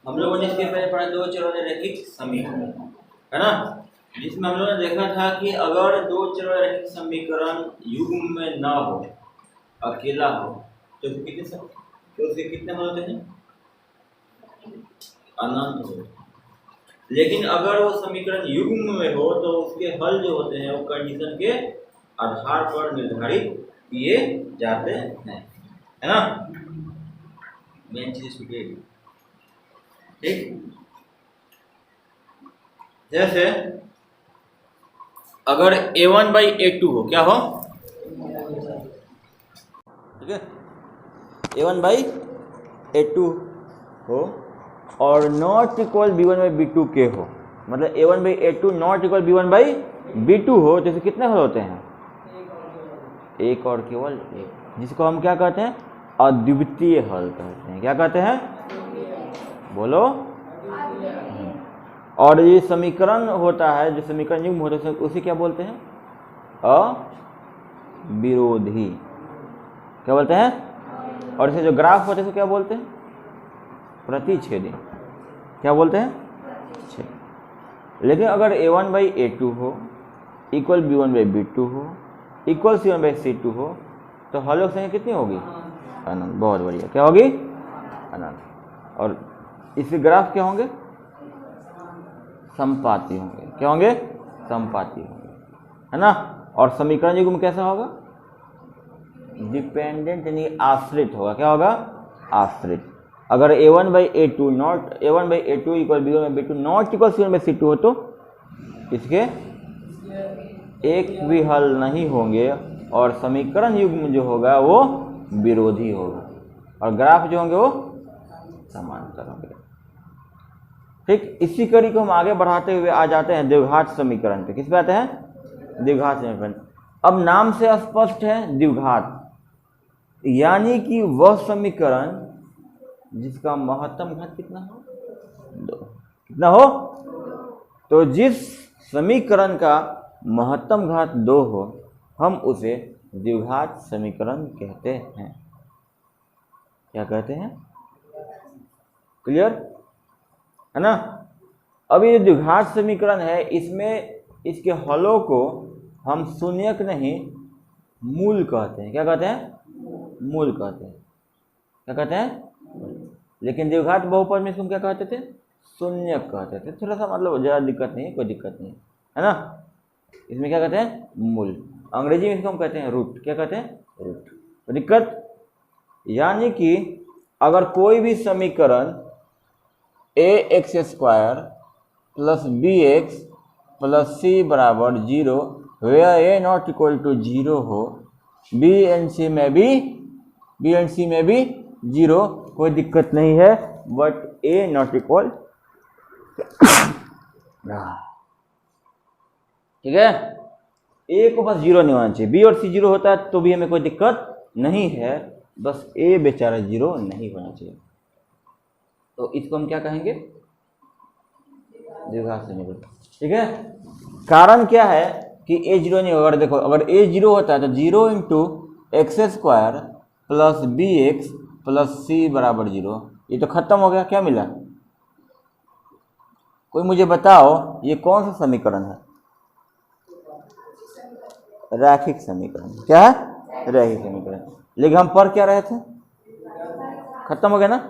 हम लोगों ने इसके पहले पढ़ा दो चर वाले रैखिक समीकरण, है ना, जिसमें हम लोगों ने देखा था कि अगर दो चर वाले रैखिक समीकरण युग्म में ना हो, अकेला हो, तो उसके कितने हल होते हैं? अनंत हो। लेकिन अगर वो समीकरण युग्म में हो तो उसके हल जो होते हैं वो कंडीशन के आधार पर निर्धारित किए जाते हैं, है ना। मेन चीज ठीक। जैसे अगर a1/a2 हो, क्या हो? ठीक है, a1/a2 हो और नॉट इक्वल b1/b2 के हो, मतलब a1/a2 नॉट इक्वल b1/b2 हो, जैसे कितने हल होते हैं? एक और केवल एक, जिसको हम क्या कहते हैं? अद्वितीय हल कहते हैं। क्या कहते हैं? बोलो। और ये समीकरण होता है, जो समीकरण युग्म होता है उसे क्या बोलते हैं? अविरोधी। क्या बोलते हैं? और इसे जो ग्राफ होते हैं उसे क्या बोलते हैं? प्रतिच्छेदी। क्या बोलते हैं? लेकिन अगर a1/a2 हो इक्वल b1/b2 हो इक्वल c1/c2 हो तो हलों की संख्या कितनी होगी? अनंत। बहुत बढ़िया, क्या होगी? अनंत। और इसके ग्राफ क्या होंगे? समपाती होंगे। क्या होंगे? समपाती होंगे, है ना। और समीकरण युग्म कैसा होगा? डिपेंडेंट यानी आश्रित होगा। क्या होगा? आश्रित। अगर a1/a2 not a1/a2 equal b1/b2 not equal c1/c2 हो तो इसके एक भी हल नहीं होंगे और समीकरण युग्म जो होगा वो विरोधी होगा और ग्राफ जो होंगे वो समांतर होंगे। ठीक, इसी कड़ी को हम आगे बढ़ाते हुए आ जाते हैं द्विघात समीकरण पे। किस पे आते हैं? द्विघात समीकरण। अब नाम से स्पष्ट है, द्विघात यानी कि वह समीकरण जिसका महत्तम घात कितना हो? 2। कितना हो? तो जिस समीकरण का महत्तम घात 2 हो हम उसे द्विघात समीकरण कहते हैं। क्या कहते हैं? क्लियर है ना। अब ये द्विघात समीकरण है, इसमें इसके हलों को हम शून्यक नहीं मूल कहते हैं। क्या कहते हैं? मूल कहते हैं। क्या कहते हैं? लेकिन द्विघात बहुपद में इसको क्या कहते थे? शून्यक कहते थे। थोड़ा सा मतलब ज़्यादा दिक्कत नहीं है, कोई दिक्कत नहीं है ना। इसमें क्या कहते हैं? मूल। अंग्रेजी में इसको हम कहते हैं रूट। क्या कहते हैं? रूट। तो दिक्कत यानी कि अगर कोई भी समीकरण ax² plus bx plus c बराबर 0 where a not equal to 0 हो, b एंड c में भी 0, कोई दिक्कत नहीं है, बट a नॉट इक्वल ठीक है, a को बस 0 नहीं होना चाहिए। b और c 0 होता है तो भी हमें कोई दिक्कत नहीं है, बस a बेचारा 0 नहीं होना चाहिए। तो इसको हम क्या कहेंगे? द्विघात समीकरण। ठीक है, कारण क्या है कि a 0 नहीं होगा। देखो अगर a 0 होता है तो 0 into x² plus bx plus c बराबर 0, ये तो खत्म हो गया। क्या मिला? कोई मुझे बताओ ये कौन सा समीकरण है? रैखिक समीकरण। क्या है? रैखिक समीकरण। लेकिन हम पढ़ क्या रहे थे? खत्म हो गया ना।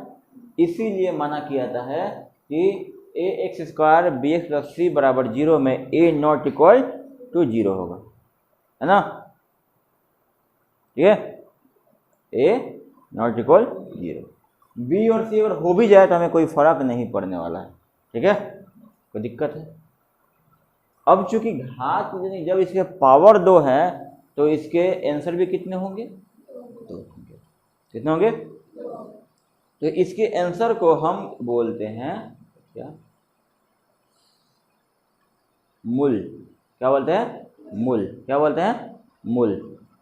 इसीलिए माना किया जाता है कि ax² bx प्लस c बराबर 0 में a नॉट इक्वल टू 0 होगा, है ना। ठीक है, a नॉट इक्वल 0। b और c अगर हो भी जाए तो हमें कोई फर्क नहीं पड़ने वाला है। ठीक है, कोई दिक्कत है? अब चूंकि घात जब इसके पावर 2 है तो इसके आंसर भी कितने होंगे? 2 होंगे। कितने होंगे? तो इसके आंसर को हम बोलते हैं क्या? मूल। क्या बोलते हैं? मूल। क्या बोलते हैं? मूल।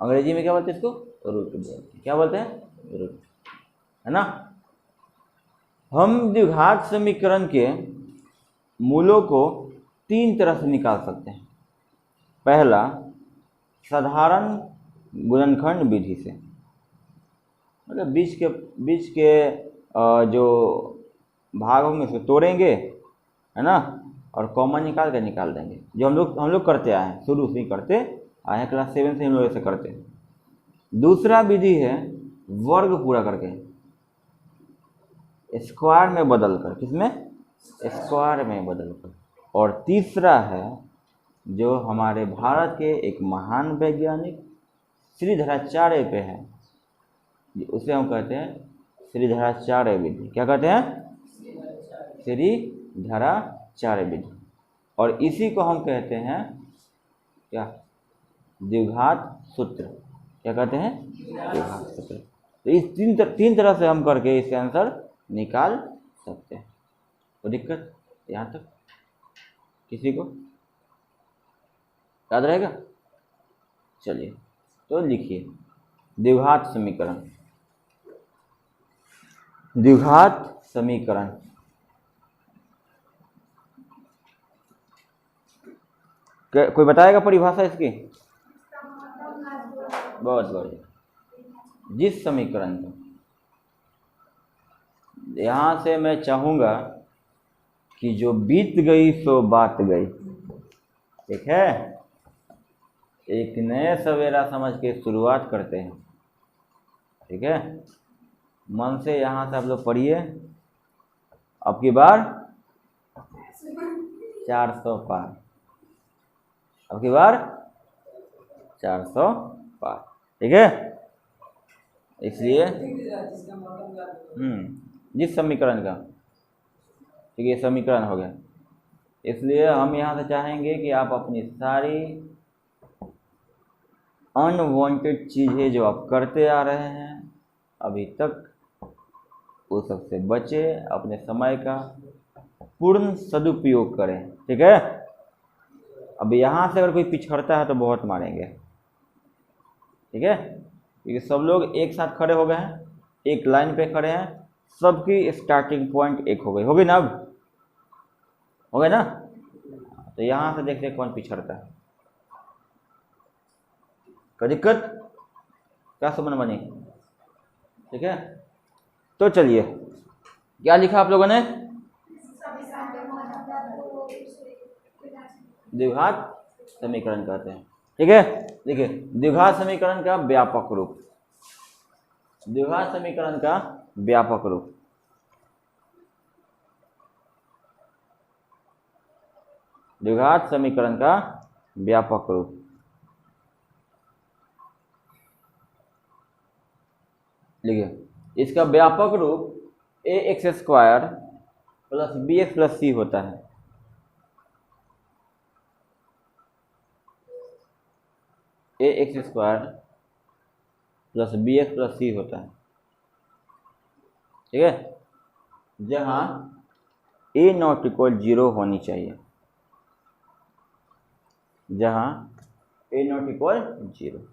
अंग्रेजी में क्या बोलते हैं इसको? रूट बोलते हैं। क्या बोलते हैं? रूट, है ना। हम द्विघात समीकरण के मूलों को 3 तरह से निकाल सकते हैं। पहला, साधारण गुणनखंड विधि से, मतलब बीच के जो भाग होंगे उसको तोड़ेंगे, है ना, और कॉमन निकाल देंगे, जो हम लोग करते आए हैं, शुरू से ही करते आए हैं, क्लास 7 से हम लोग ऐसे करते हैं। दूसरा विधि है वर्ग पूरा करके, स्क्वायर में बदल कर, किसमें, स्क्वायर में बदल कर। और तीसरा है जो हमारे भारत के एक महान वैज्ञानिक श्रीधराचार्य पे है, उसे हम कहते हैं श्रीधराचार्य विधि। क्या कहते हैं, श्रीधराचार्य विधि। और इसी को हम कहते हैं क्या, द्विघात सूत्र। क्या कहते हैं, द्विघात सूत्र। तो इस तीन तरह से हम करके इसका आंसर निकाल सकते हैं। तो दिक्कत यहाँ तक किसी को याद रहेगा? चलिए तो लिखिए द्विघात समीकरण। द्विघात समीकरण कोई बताएगा परिभाषा इसकी? बहुत बढ़िया। जिस समीकरण को, यहाँ से मैं चाहूँगा कि जो बीत गई सो बात गई, ठीक है, एक नए सवेरा समझ के शुरुआत करते हैं, ठीक है। मन से यहाँ से आप लोग पढ़िए। अब की बार 400 पार, अब की बार 400 पार, ठीक है। इसलिए जिस समीकरण का, ठीक है, समीकरण हो गया। इसलिए हम यहाँ से चाहेंगे कि आप अपनी सारी अनवांटेड चीज़ें जो आप करते आ रहे हैं अभी तक, वो सबसे बचे, अपने समय का पूर्ण सदुपयोग करें, ठीक है। अब यहाँ से अगर कोई पिछड़ता है तो बहुत मारेंगे, ठीक है, क्योंकि सब लोग एक साथ खड़े हो गए हैं, एक लाइन पे खड़े हैं, सबकी स्टार्टिंग पॉइंट एक हो गई, होगी ना? अब हो गए ना? तो यहाँ से देखते हैं कौन पिछड़ता है। कोई दिक्कत? क्या समझ बनी? ठीक है, तो चलिए, क्या लिखा आप लोगों ने? द्विघात समीकरण कहते हैं, ठीक है। देखिए द्विघात समीकरण का व्यापक रूप, द्विघात समीकरण का व्यापक रूप, द्विघात समीकरण का व्यापक रूप। लिखिए इसका व्यापक रूप ax² plus bx plus c होता है। ax² plus bx plus c होता है, ठीक है, जहाँ a नॉट इक्वल 0 होनी चाहिए, जहाँ a नॉट इक्वल 0।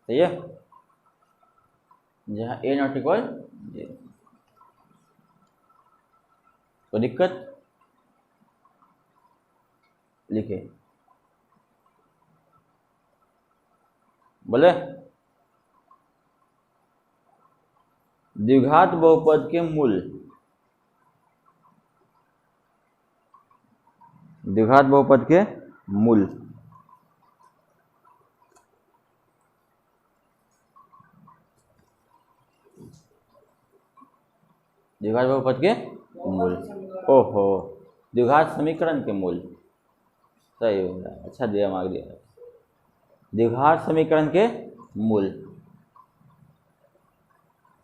सही है, जहाँ a नॉट इक्वल 0। तो दिक्कत? लिखे बोले द्विघात बहुपद के मूल, द्विघात बहुपद के मूल, द्विघात बहुपद के मूल, ओहो, द्विघात समीकरण के मूल, सही हो गया, अच्छा दिया, मार्क दिया। द्विघात समीकरण के मूल,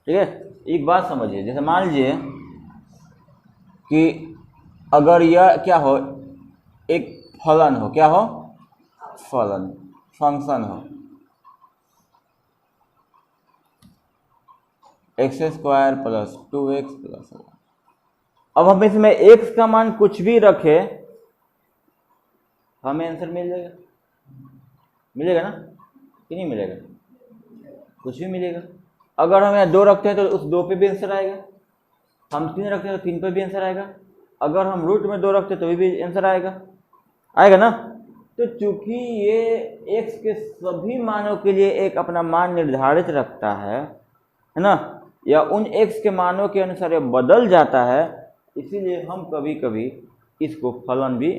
ठीक है। एक बात समझिए, जैसे मान लीजिए कि अगर यह क्या हो, एक फलन हो, क्या हो, फलन, फंक्शन हो, x² प्लस 2x प्लस 1। अब हम इसमें x का मान कुछ भी रखे, हमें आंसर मिल जाएगा, मिलेगा ना कि नहीं मिलेगा? कुछ भी मिलेगा। अगर हम यहाँ 2 रखते हैं तो उस 2 पे भी आंसर आएगा, हम 3 रखते हैं तो 3 पे भी आंसर आएगा, अगर हम रूट में 2 रखते हैं तो भी आंसर आएगा, आएगा ना? तो चूंकि ये x के सभी मानों के लिए एक अपना मान निर्धारित रखता है ना, या उन x के मानों के अनुसार ये बदल जाता है, इसीलिए हम कभी कभी इसको फलन भी,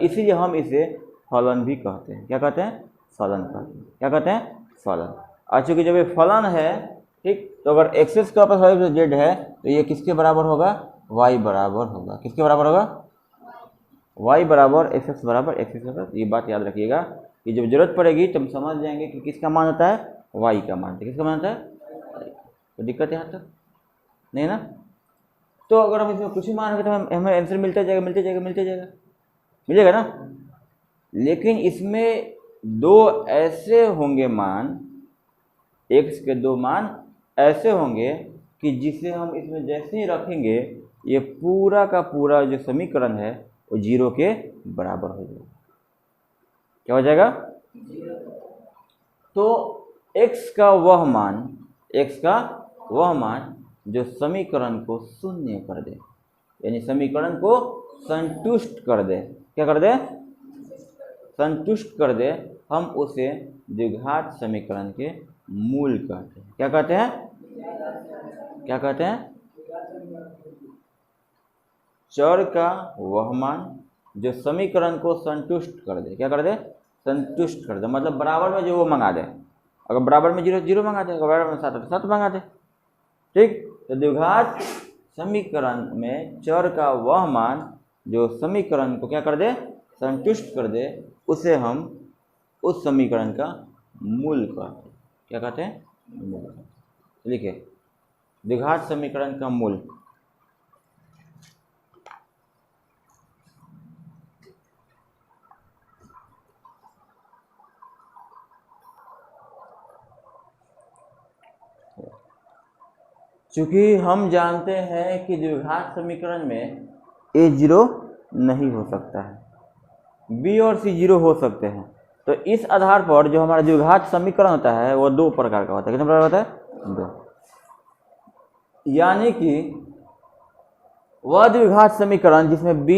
इसीलिए हम इसे फलन भी कहते हैं। क्या कहते हैं? फलन कहते हैं। क्या कहते हैं? फलन। और चूंकि जब ये फलन है, ठीक, तो अगर एक्स का प्लस वाई जेड है तो ये किसके बराबर होगा? y बराबर होगा। किसके बराबर होगा? y बराबर एक्स बराबर एक्स। ये बात याद रखिएगा कि जब जरूरत पड़ेगी तो हम समझ जाएंगे कि किसका मान होता है? y का मान। किसका मान होता है? तो दिक्कत यहाँ तक नहीं ना? तो अगर हम इसमें कुछ ही मान रखें तो हमें आंसर मिलेगा ना। लेकिन इसमें दो ऐसे होंगे मान, x के दो मान ऐसे होंगे कि जिसे हम इसमें जैसे ही रखेंगे ये पूरा का पूरा जो समीकरण है वो 0 के बराबर हो जाएगा। क्या हो जाएगा? तो x का वह मान जो समीकरण को शून्य कर दे, यानी समीकरण को संतुष्ट कर दे। क्या कर दे? संतुष्ट कर दे, हम उसे द्विघात समीकरण के मूल कहते हैं। क्या कहते हैं? क्या कहते हैं? चर का वह मान जो समीकरण को संतुष्ट कर दे। क्या कर दे? संतुष्ट कर दे, मतलब बराबर में जो वो मंगा दे। अगर बराबर में 0 0 मंगा दे, अगर बराबर में 7 है तो 7 मंगा दे। ठीक, तो द्विघात समीकरण में चर का वह मान जो समीकरण को क्या कर दे? संतुष्ट कर दे, उसे हम उस समीकरण का मूल कहते हैं। क्या कहते हैं? मूल। लिखिए, द्विघात समीकरण का मूल। चूंकि हम जानते हैं कि द्विघात समीकरण में a 0 नहीं हो सकता है, b और c 0 हो सकते हैं, तो इस आधार पर जो हमारा द्विघात समीकरण होता है वो दो प्रकार का होता है। कितने प्रकार होता है? दो। यानी कि वह द्विघात समीकरण जिसमें b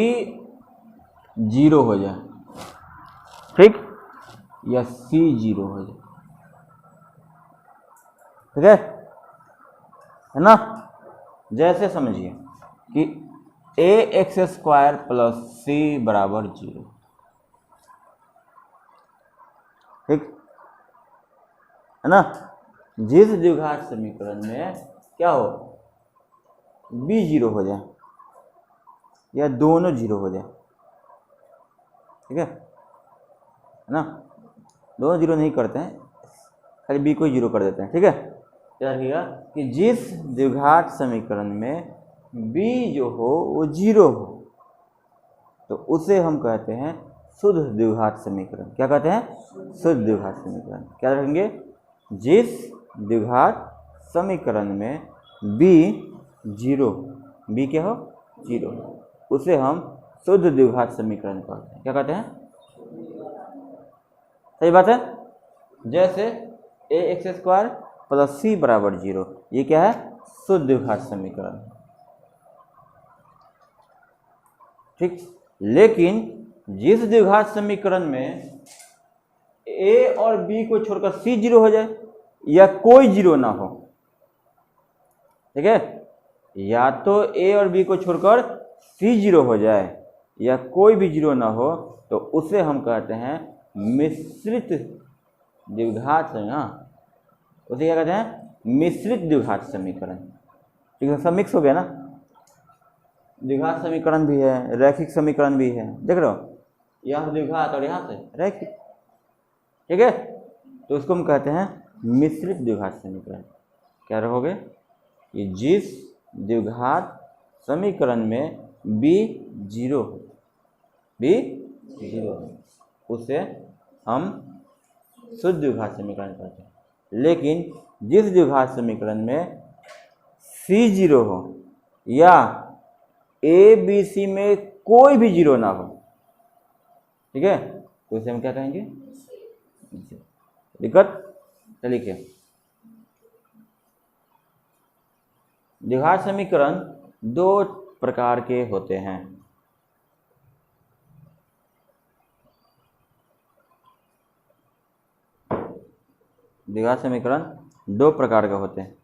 0 हो जाए, ठीक, या c 0 हो जाए, ठीक है ना। जैसे समझिए कि ax² + c बराबर 0, ठीक है ना। जिस द्विघात समीकरण में क्या हो, b 0 हो जाए या दोनों 0 हो जाए, ठीक है ना। दोनों 0 नहीं करते हैं, खाली b को 0 कर देते हैं, ठीक है। क्या रखिएगा कि जिस द्विघात समीकरण में b जो हो वो 0 हो तो उसे हम कहते हैं शुद्ध द्विघात समीकरण। क्या कहते हैं? शुद्ध द्विघात समीकरण। क्या रखेंगे? जिस द्विघात समीकरण में b 0, b क्या हो? 0, उसे हम शुद्ध द्विघात समीकरण कहते हैं। क्या कहते हैं? सही बात है। जैसे ax² + c बराबर 0, ये क्या है? शुद्ध द्विघात समीकरण, ठीक। लेकिन जिस द्विघात समीकरण में a और b को छोड़कर c 0 हो जाए या कोई 0 ना हो, ठीक है, या तो a और b को छोड़कर c 0 हो जाए या कोई भी 0 ना हो, तो उसे हम कहते हैं मिश्रित द्विघात। उसे क्या कहते हैं? मिश्रित द्विघात समीकरण। ठीक है, सब मिक्स हो गया ना। द्विघात समीकरण भी है, रैखिक समीकरण भी है, देख रहे हो, यहाँ द्विघात और यहाँ से रैखिक, ठीक है। तो उसको हम कहते हैं मिश्रित द्विघात समीकरण। क्या रहोगे? कि जिस द्विघात समीकरण में b 0 हो, b 0 हो, उसे हम शुद्ध द्विघात समीकरण कहते हैं। लेकिन जिस द्विघात समीकरण में c 0 हो या a b c में कोई भी 0 ना हो, ठीक है, तो इसे हम क्या कहेंगे? दिक्कत? चलिए, लिखिए, द्विघात समीकरण दो प्रकार के होते हैं। द्विघात समीकरण दो प्रकार के होते हैं।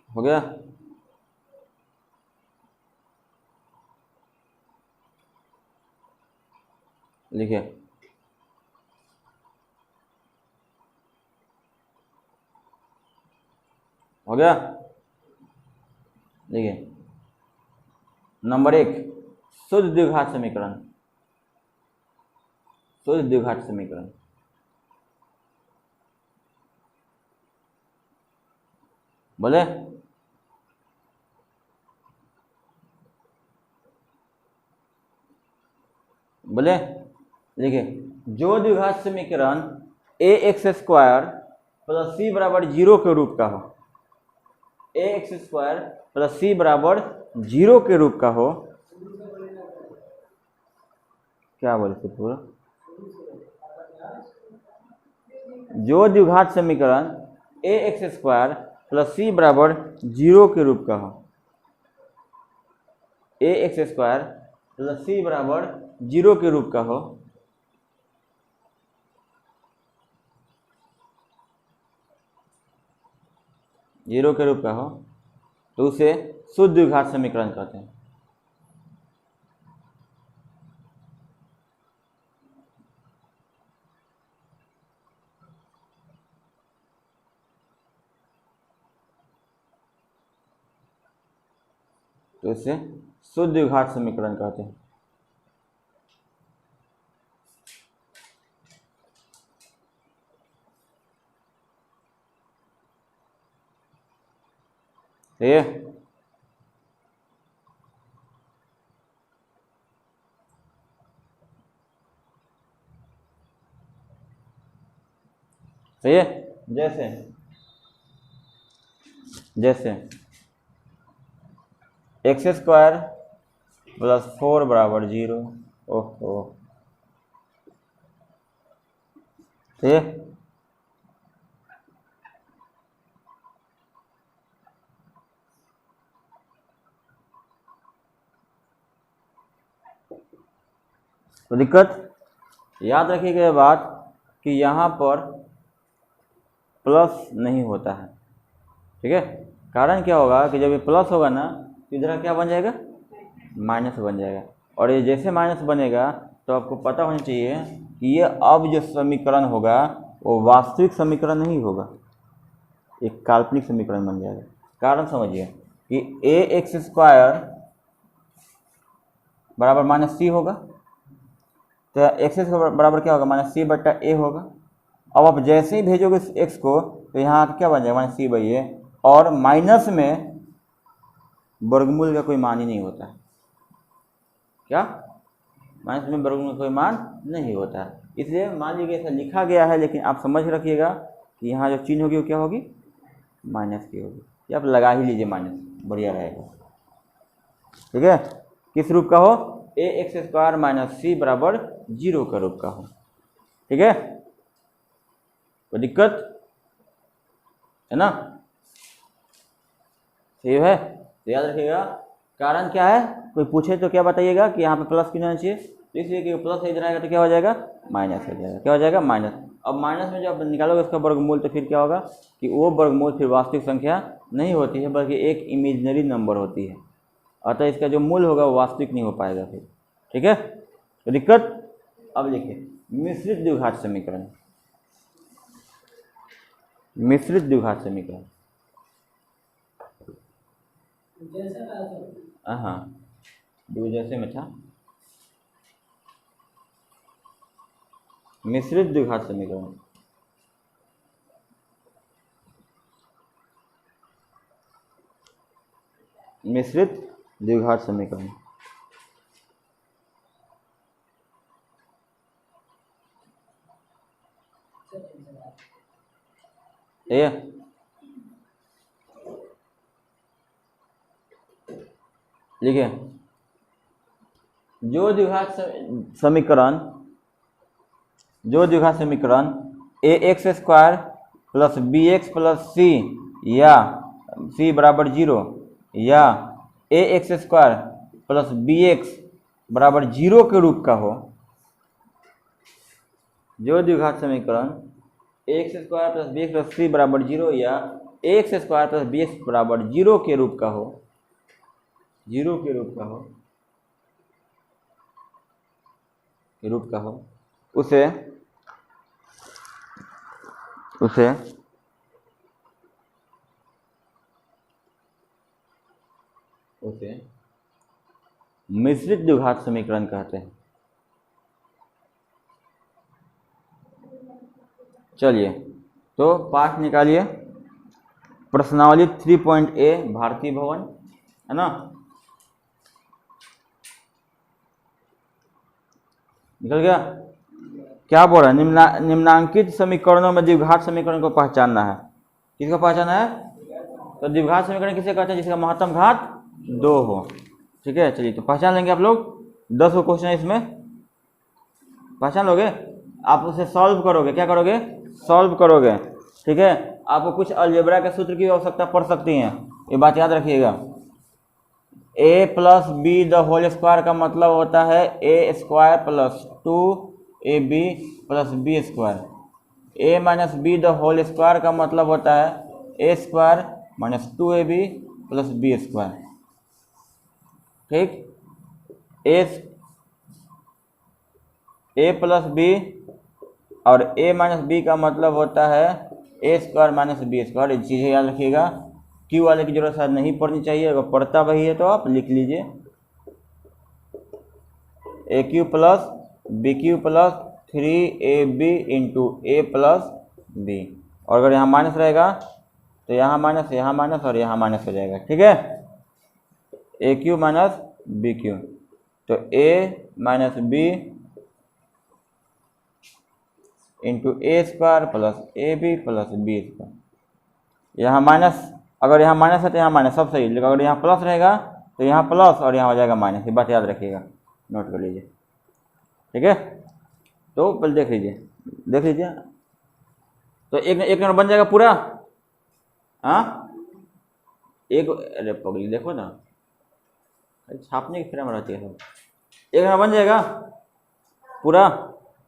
हो गया? लिखिए, हो गया? देखिए, नंबर 1 शुद्ध द्विघात समीकरण। शुद्ध द्विघात समीकरण बोले, बोले देखिए, जो द्विघात समीकरण A X square plus C बराबर 0 के रूप का हो, ए एक्स स्क्वायर प्लस सी बराबर 0 के रूप का हो, क्या बोले थे पूरा, जो द्विघात समीकरण A X square plus C बराबर 0 के रूप का हो, ए एक्स स्क्वायर प्लस सी बराबर 0 के रूप का हो, जीरो के रूप का हो, तो उसे शुद्ध द्विघात समीकरण कहते हैं। तो इसे शुद्ध द्विघात समीकरण कहते हैं। सही है? सही है? जैसे जैसे एक्स स्क्वायर प्लस 4 बराबर 0। ओहो, सही है? तो दिक्कत याद रखिएगा ये बात कि यहाँ पर प्लस नहीं होता है, ठीक है? कारण क्या होगा कि जब ये प्लस होगा ना तो इधर क्या बन जाएगा, माइनस बन जाएगा। और ये जैसे माइनस बनेगा तो आपको पता होना चाहिए कि ये अब जो समीकरण होगा वो वास्तविक समीकरण नहीं होगा, एक काल्पनिक समीकरण बन जाएगा। कारण समझिए कि ए एक्स स्क्वायर बराबर माइनस सी होगा, तो एक्स बराबर क्या होगा, माइनस सी बट्टा ए होगा। अब आप जैसे ही भेजोगे एक्स को तो यहाँ क्या बन जाएगा, माइनस सी बाई ए। और माइनस में वर्गमूल का कोई मान ही नहीं होता है। क्या? माइनस में वर्गमूल का कोई मान नहीं होता है। इसलिए मान लीजिए ऐसा लिखा गया है, लेकिन आप समझ रखिएगा कि यहाँ जो चिन्ह होगी वो क्या होगी, माइनस की होगी। या आप लगा ही लीजिए माइनस, बढ़िया रहेगा। ठीक है? किस रूप का हो, ए एक्स स्क्वायर माइनस सी बराबर 0 का रूप का हो। ठीक है? कोई दिक्कत है ना? सही है? तो याद रखिएगा। कारण क्या है, कोई पूछे तो क्या बताइएगा कि यहाँ पे प्लस क्यों होना चाहिए, तो इसलिए कि प्लस इधर आएगा तो क्या हो जाएगा, माइनस हो जाएगा। क्या हो जाएगा, माइनस। अब माइनस में जब निकालोगे उसका वर्गमूल तो फिर क्या होगा कि वो वर्गमूल फिर वास्तविक संख्या नहीं होती है, बल्कि एक इमेजिनरी नंबर होती है। अतः इसका जो मूल होगा वो वास्तविक नहीं हो पाएगा फिर। ठीक है? तो दिक्कत। अब लिखिए मिश्रित द्विघात समीकरण। मिश्रित द्विघात समीकरण, हाँ दो जैसे में था। मिश्रित द्विघात समीकरण, मिश्रित द्विघात समीकरण। ये लिखिए, जो द्विघात समीकरण A X square plus B X plus C या सी बराबर 0 या A X square plus B X बराबर 0 के रूप का हो, जो द्विघात समीकरण A X square plus B X plus C बराबर 0 या A X square plus B X बराबर 0 के रूप का हो, 0 के रूप का हो, उसे मिश्रित द्विघात समीकरण कहते हैं। चलिए तो पाठ निकालिए, प्रश्नावली 3.A भारतीय भवन, है ना, निकल गया। क्या बोल रहा है, निम्नांकित समीकरणों में द्विघात समीकरण को पहचानना है। किसको पहचानना है? तो द्विघात समीकरण किसे कहते हैं? जिसका महत्तम घात 2 हो। ठीक है, चलिए तो पहचान लेंगे आप लोग। 10 को क्वेश्चन है, इसमें पहचान लोगे। आप उसे सॉल्व करोगे, क्या करोगे? सॉल्व करोगे। ठीक है, आपको कुछ अलजेब्रा के सूत्र की आवश्यकता पड़ सकती है, ये बात याद रखिएगा। a plus B the whole square का मतलब होता है A square plus 2ab plus B square. a minus B the whole square का मतलब होता है A square minus 2ab plus B square. ठीक, ए प्लस बी और a माइनस बी का मतलब होता है A square minus B square. ये चीज़ें याद रखिएगा। क्यू वाले की जरूरत शायद नहीं पड़नी चाहिए, अगर पढ़ता वही है तो आप लिख लीजिए A cube plus B cube plus 3ab into A plus B, और अगर यहाँ माइनस रहेगा तो यहाँ माइनस और यहाँ माइनस हो जाएगा। ठीक है, A cube minus B cube, तो A minus B into A square plus A B plus B square. यहाँ माइनस, अगर यहाँ माइनस है तो यहाँ माइनस, सब सही, लेकिन अगर यहाँ प्लस रहेगा तो यहाँ प्लस और यहाँ हो जाएगा माइनस। ये बात याद रखिएगा, नोट कर लीजिए। ठीक है, तो पहले देख लीजिए तो एक नंबर बन जाएगा पूरा। हाँ, एक, अरे पगली देखो ना, छापने की फ्रेम रहती है सब। एक नंबर बन जाएगा पूरा।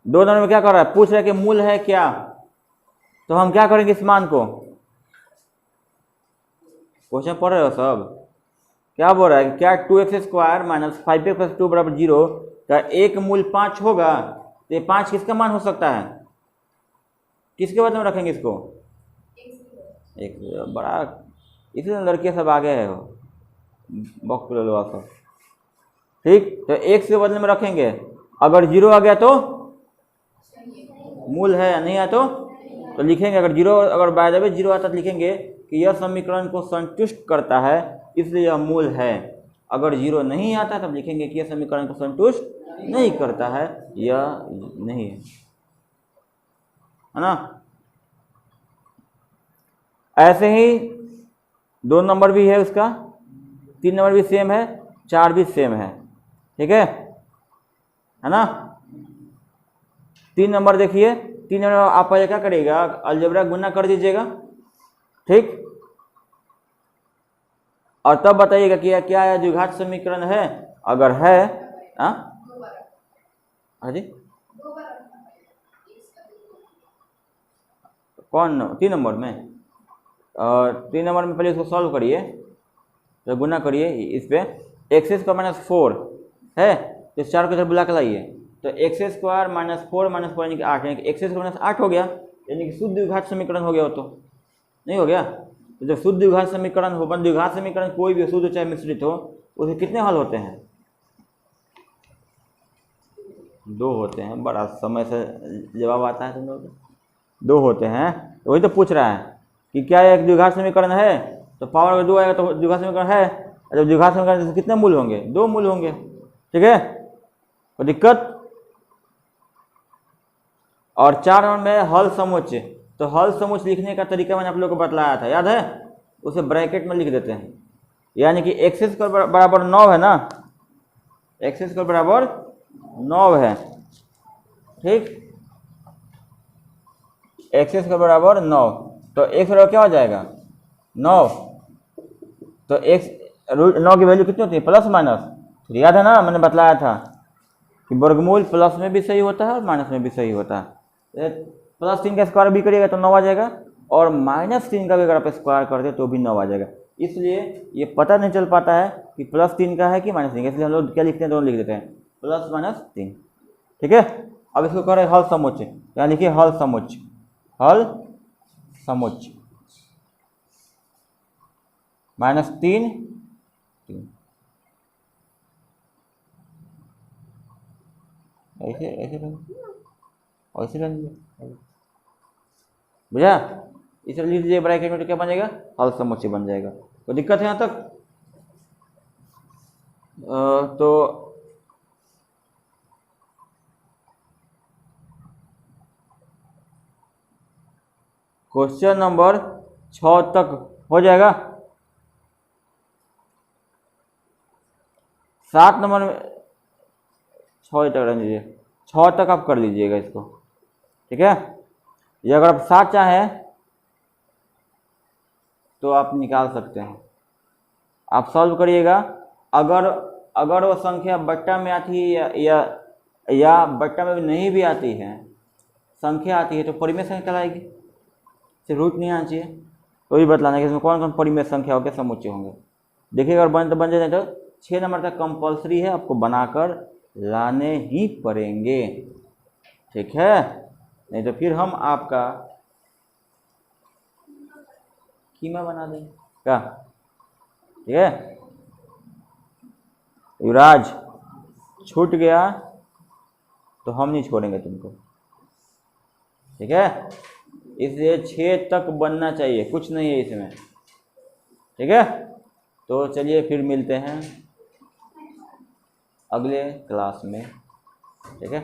2 नंबर में क्या कर रहा है? पूछ रहा है कि मूल है क्या, तो हम क्या करेंगे इस मान को? क्वेश्चन पढ़ रहे हो सब? क्या बोल रहा है कि क्या 2x square minus 5x plus 2 बराबर 0 का एक मूल 5 होगा? तो ये 5 किसका मान हो सकता है? किसके बदले में रखेंगे इसको? एक बड़ा, इसलिए लड़के सब आगे है, बॉक्स ले लो सब। ठीक, तो x के बदले में रखेंगे। अगर 0 आ गया तो मूल है, या नहीं आया तो लिखेंगे। अगर 0, अगर बाय द वे 0 आता तो लिखेंगे कि यह समीकरण को संतुष्ट करता है, इसलिए यह मूल है। अगर 0 नहीं आता तब लिखेंगे कि यह समीकरण को संतुष्ट नहीं करता है, यह नहीं है ना। ऐसे ही 2 नंबर भी है उसका, 3 नंबर भी सेम है, 4 भी सेम है। ठीक है ना। 3 नंबर देखिए, 3 नंबर आप क्या करिएगा? अलजेब्रा गुना कर दीजिएगा। ठीक, और तब बताइएगा कि क्या यह द्विघात समीकरण है। अगर है, हाँ जी, कौन 3 नंबर में? 3 नंबर में पहले इसको सॉल्व करिए, तो गुना करिए इस पे। एक्स स्क्वायर माइनस 4 है, तो 4 को इधर बुला के लाइए, तो एक्स स्क्वायर माइनस 4 यानी कि 8, यानी कि एक्स स्क्वायर माइनस 8 हो गया, यानी कि शुद्ध द्विघात समीकरण हो गया। हो तो नहीं हो गया? तो जब शुद्ध द्विघात समीकरण हो, द्विघात समीकरण कोई भी शुद्ध चाहे मिश्रित हो, उसके कितने हल होते हैं? 2 होते हैं। बड़ा समय से जवाब आता है तुम लोग, 2 होते हैं। तो वही तो पूछ रहा है कि क्या एक द्विघात समीकरण है, तो पावर अगर 2 आएगा तो द्विघात समीकरण है। जब द्विघात समीकरण कितने मूल होंगे? 2 मूल होंगे। ठीक है, तो दिक्कत। और 4 नंबर में हल समुच्चय, तो हल समुच्चय लिखने का तरीका मैंने आप लोगों को बतलाया था, याद है? उसे ब्रैकेट में लिख देते हैं, यानी कि एक्स स्क्वायर बराबर 9 है ना, एक्स स्क्वायर बराबर 9 है। ठीक, एक्स स्क्वायर बराबर 9, तो x बराबर क्या हो जाएगा 9। तो x रूट 9 की वैल्यू कितनी होती है प्लस माइनस, तो याद है ना मैंने बतलाया था कि वर्गमूल प्लस में भी सही होता है और माइनस में भी सही होता है। प्लस 3 का स्क्वायर भी करिएगा तो 9 आ जाएगा, और माइनस 3 का भी अगर आप स्क्वायर कर दे तो भी 9 आ जाएगा। इसलिए ये पता नहीं चल पाता है कि प्लस 3 का है कि माइनस 3 का, इसलिए हम लोग क्या लिखते हैं, दोनों लिख देते हैं प्लस माइनस 3। ठीक है, अब इसको कर रहे हैं हल समुच्चय, यहाँ लिखिए हल समुच्चय, हल समुच्चय माइनस 3 ऐसे ऐसे ऐसे रख लीजिए, बुझा। इसे लिख दीजिए ब्रैकेट में, तो क्या बन जाएगा हल समुच्चय बन जाएगा। तो दिक्कत है यहाँ तक। तो क्वेश्चन नंबर 6 तक हो जाएगा। 7 नंबर में 6 तक रख लीजिए, 6 तक आप कर लीजिएगा इसको। ठीक है, ये अगर आप 7 चाहें तो आप निकाल सकते हैं, आप सॉल्व करिएगा। अगर वो संख्या बट्टा में आती है या बट्टा में नहीं भी आती है, संख्या आती है तो परिमेय संख्या कहलाएगी, सिर्फ रूट नहीं आना चाहिए। तो भी बतलाना कि इसमें कौन कौन परिमेय संख्या होकर समुच्चय होंगे। देखिए अगर बन जाए तो 6 नंबर तक कंपलसरी है, आपको बनाकर लाने ही पड़ेंगे। ठीक है, नहीं तो फिर हम आपका कीमा बना देंगे क्या। ठीक है, युवराज छूट गया तो हम नहीं छोड़ेंगे तुमको। ठीक है, इसलिए 6 तक बनना चाहिए, कुछ नहीं है इसमें। ठीक है, तो चलिए फिर मिलते हैं अगले क्लास में। ठीक है।